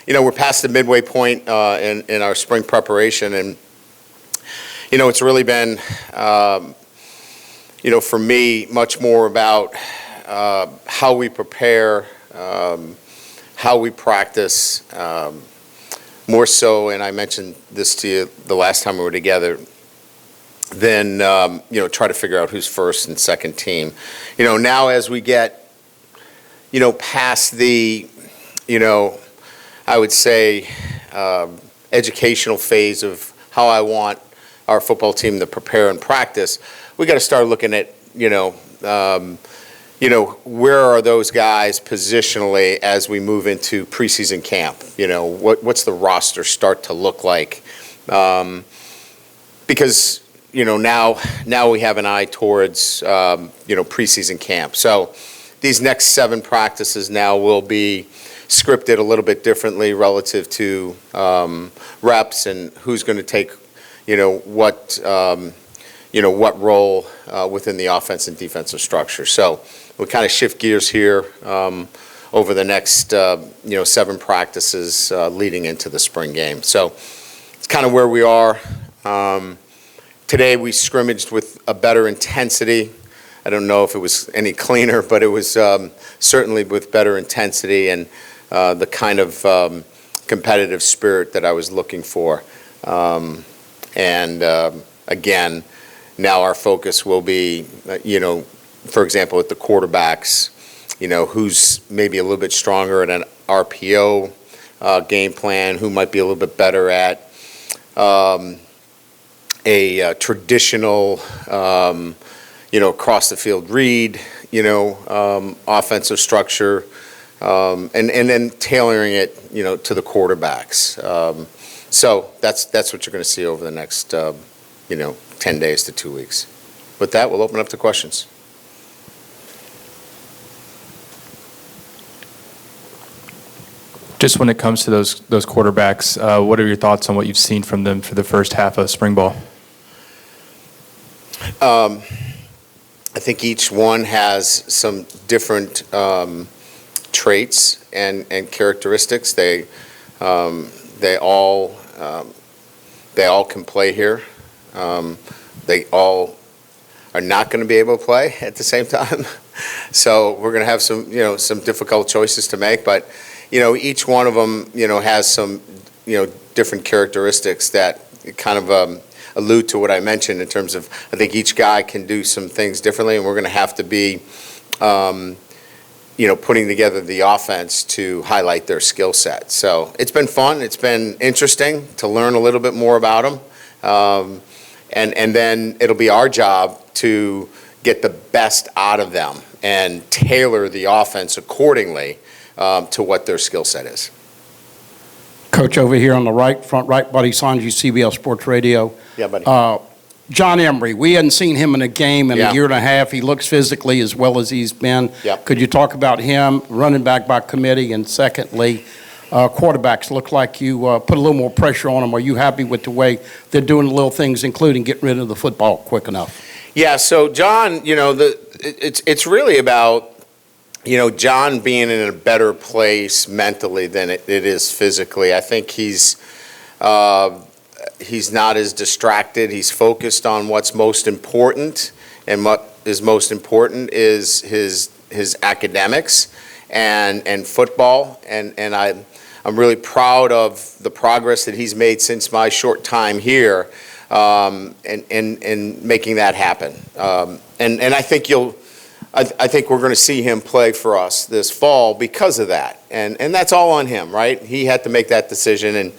we're past the midway point in our spring preparation, and it's really been, for me, much more about how we prepare, how we practice, more so, and I mentioned this to you the last time we were together, than try to figure out who's first and second team. Now as we get past the I would say educational phase of how I want our football team to prepare and practice, we got to start looking at where are those guys positionally as we move into preseason camp? What's the roster start to look like? Because now we have an eye towards preseason camp. So these next 7 practices now will be scripted a little bit differently relative to reps and who's going to take what role within the offense and defensive structure. So we'll kind of shift gears here over the next 7 practices leading into the spring game. So it's kind of where we are. Today we scrimmaged with a better intensity. I don't know if it was any cleaner, but it was certainly with better intensity and the kind of competitive spirit that I was looking for. Again, now our focus will be, for example, with the quarterbacks, who's maybe a little bit stronger at an RPO game plan, who might be a little bit better at a traditional, across the field read, offensive structure, and then tailoring it, to the quarterbacks. So that's what you're going to see over the next, 10 days to 2 weeks. With that, we'll open up to questions. Just when it comes to those quarterbacks, what are your thoughts on what you've seen from them for the first half of spring ball? I think each one has some different traits and characteristics. They all can play here. They all are not going to be able to play at the same time. So we're going to have some difficult choices to make. But each one of them has some different characteristics that kind of allude to what I mentioned in terms of, I think each guy can do some things differently, and we're going to have to be putting together the offense to highlight their skill set. So it's been fun. It's been interesting to learn a little bit more about them. And then it'll be our job to get the best out of them and tailor the offense accordingly to what their skill set is. Coach, over here on the right, front right, Buddy Sanji, CBS Sports Radio. Yeah, buddy. John Emery, we hadn't seen him in a game in a year and a half. He looks physically as well as he's been. Yep. Could you talk about him, running back by committee? And secondly, quarterbacks look like you put a little more pressure on them. Are you happy with the way they're doing the little things, including getting rid of the football quick enough? Yeah, so John, it's really about, John being in a better place mentally than it is physically. I think he's not as distracted. He's focused on what's most important, and what is most important is his academics and football. And I'm really proud of the progress that he's made since my short time here, and making that happen. And I think I think we're going to see him play for us this fall because of that. And that's all on him, right? He had to make that decision,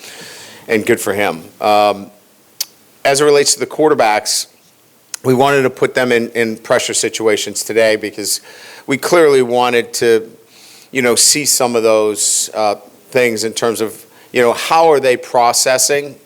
and good for him. As it relates to the quarterbacks, we wanted to put them in pressure situations today because we clearly wanted to, see some of those things in terms of, how are they processing?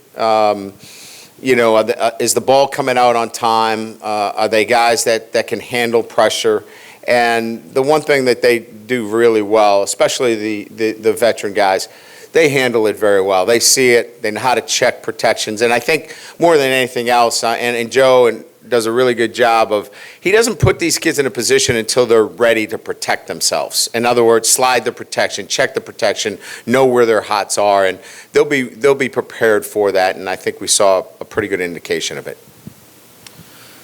Is the ball coming out on time? Are they guys that can handle pressure? And the one thing that they do really well, especially the veteran guys, they handle it very well. They see it. They know how to check protections. And I think more than anything else, and Joe does a really good job of, he doesn't put these kids in a position until they're ready to protect themselves. In other words, slide the protection, check the protection, know where their hots are, and they'll be prepared for that, and I think we saw a pretty good indication of it.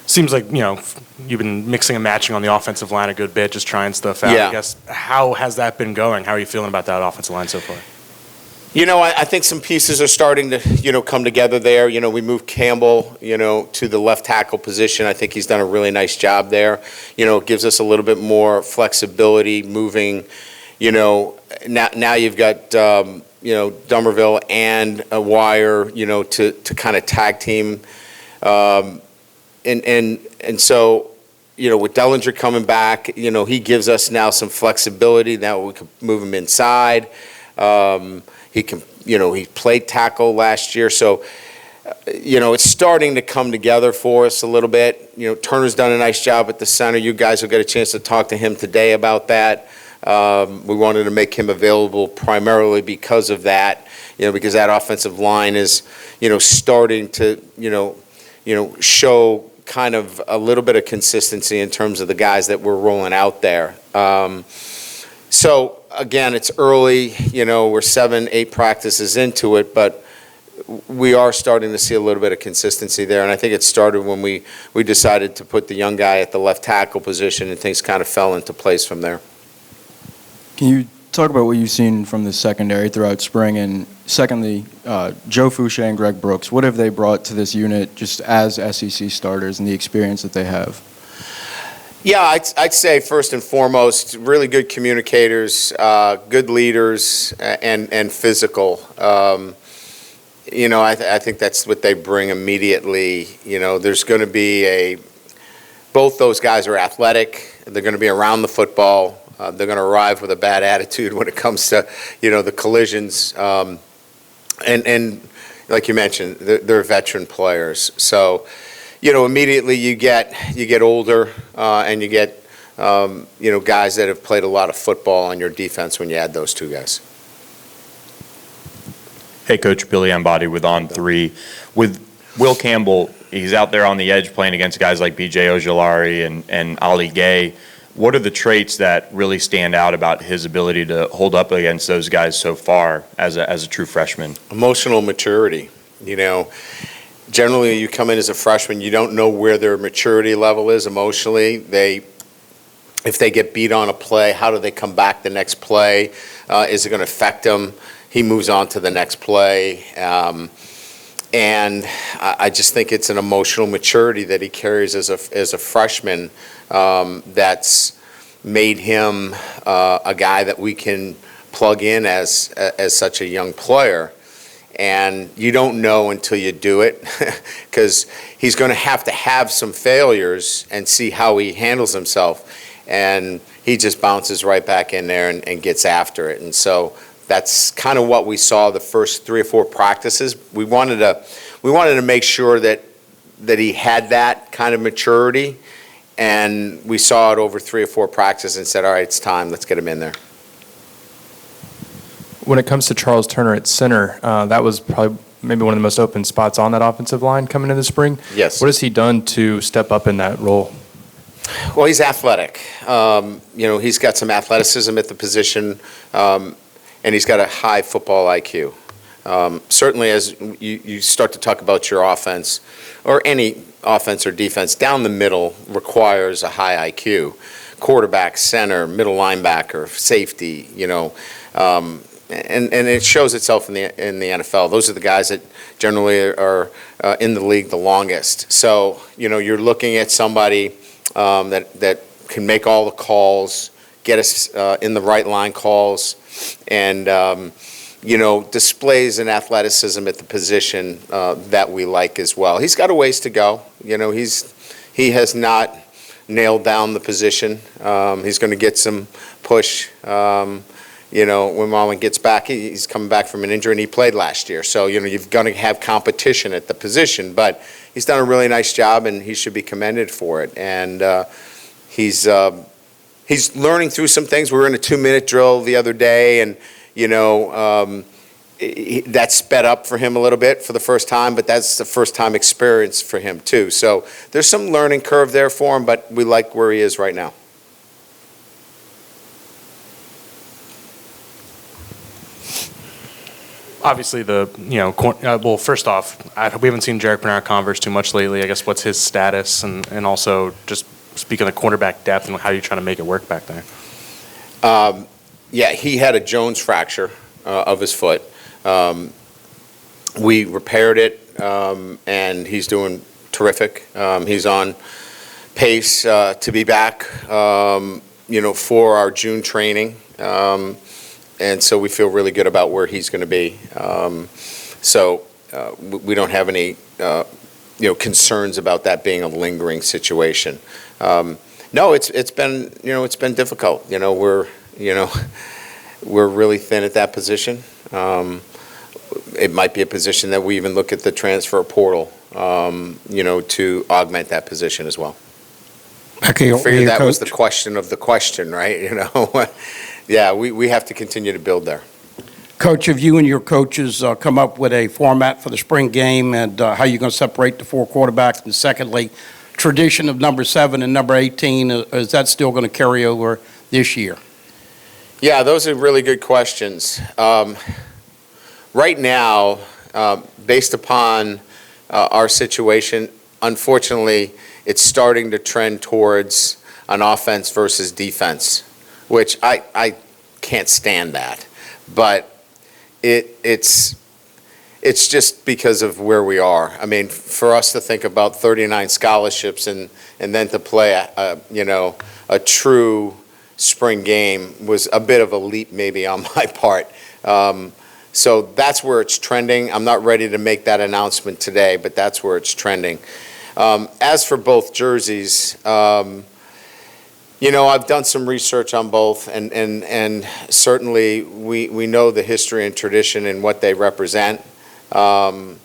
Seems like, you've been mixing and matching on the offensive line a good bit, just trying stuff out. Yeah. I guess, how has that been going? How are you feeling about that offensive line so far? I think some pieces are starting to, come together there. We moved Campbell, to the left tackle position. I think he's done a really nice job there. It gives us a little bit more flexibility moving, now you've got, Dummerville and a Wire, to kind of tag team. And so, with Dellinger coming back, he gives us now some flexibility. Now we can move him inside. He can, he played tackle last year, so, it's starting to come together for us a little bit. Turner's done a nice job at the center. You guys will get a chance to talk to him today about that. We wanted to make him available primarily because of that, because that offensive line is, starting to, show kind of a little bit of consistency in terms of the guys that we're rolling out there. So again, it's early, we're 7-8 practices into it, but we are starting to see a little bit of consistency there. And I think it started when we decided to put the young guy at the left tackle position, and things kind of fell into place from there. Can you talk about what you've seen from the secondary throughout spring? And secondly, Joe Fouché and Greg Brooks, what have they brought to this unit just as SEC starters and the experience that they have? Yeah, I'd say first and foremost, really good communicators, good leaders, and physical. I think that's what they bring immediately. There's going to be both those guys are athletic. They're going to be around the football. They're going to arrive with a bad attitude when it comes to, the collisions. And like you mentioned, they're veteran players. So, immediately you get older, and you get, guys that have played a lot of football on your defense when you add those two guys. Hey, Coach, Billy Embody with On3. With Will Campbell, he's out there on the edge playing against guys like B.J. Ojulari and Ali Gay. What are the traits that really stand out about his ability to hold up against those guys so far as a true freshman? Emotional maturity. Generally, you come in as a freshman, you don't know where their maturity level is emotionally. If they get beat on a play, how do they come back the next play? Is it going to affect them? He moves on to the next play. And I just think it's an emotional maturity that he carries as a freshman that's made him a guy that we can plug in as such a young player. And you don't know until you do it, because he's going to have some failures and see how he handles himself. And he just bounces right back in there and gets after it. And so that's kind of what we saw the first 3 or 4 practices. We wanted to make sure that he had that kind of maturity, and we saw it over 3 or 4 practices and said, all right, it's time, let's get him in there. When it comes to Charles Turner at center, that was probably maybe one of the most open spots on that offensive line coming into the spring. Yes. What has he done to step up in that role? Well, he's athletic. He's got some athleticism at the position, and he's got a high football IQ. Certainly as you start to talk about your offense, or any offense or defense, down the middle requires a high IQ. Quarterback, center, middle linebacker, safety, and it shows itself in the NFL. Those are the guys that generally are in the league the longest. So, you're looking at somebody that can make all the calls, get us in the right line calls, and displays an athleticism at the position that we like as well. He's got a ways to go. He has not nailed down the position. He's going to get some push. When Marlon gets back, he's coming back from an injury, and he played last year. So, you've got to have competition at the position. But he's done a really nice job, and he should be commended for it. And he's learning through some things. We were in a 2-minute drill the other day, and, that sped up for him a little bit for the first time, but that's the first time experience for him too. So there's some learning curve there for him, but we like where he is right now. Obviously, well, first off, we haven't seen Jarek Bernard Converse too much lately. I guess what's his status, and also just speaking of quarterback depth and how you're trying to make it work back there. Yeah, he had a Jones fracture of his foot. We repaired it, and he's doing terrific. He's on pace to be back, for our June training. And so we feel really good about where he's going to be. We don't have any, concerns about that being a lingering situation. No, it's been difficult. We're really thin at that position. It might be a position that we even look at the transfer portal, to augment that position as well. Back I here, figured that was Coach. the question of the question, right? Yeah, we have to continue to build there. Coach, have you and your coaches come up with a format for the spring game and how you're going to separate the 4 quarterbacks? And secondly, tradition of number 7 and number 18, is that still going to carry over this year? Yeah, those are really good questions. Right now, based upon our situation, unfortunately, it's starting to trend towards an offense versus defense, which I can't stand that. But it's just because of where we are. I mean, for us to think about 39 scholarships and then to play a true spring game was a bit of a leap maybe on my part. So that's where it's trending. I'm not ready to make that announcement today, but that's where it's trending. As for both jerseys, I've done some research on both, and certainly we know the history and tradition and what they represent. I'm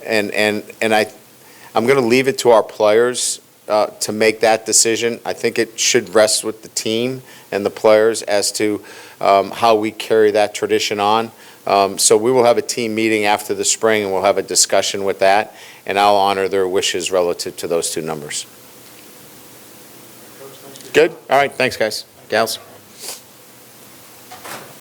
going to leave it to our players to make that decision. I think it should rest with the team and the players as to how we carry that tradition on. So we will have a team meeting after the spring, and we'll have a discussion with that, and I'll honor their wishes relative to those 2 numbers. Good? All right, thanks, guys. Gals?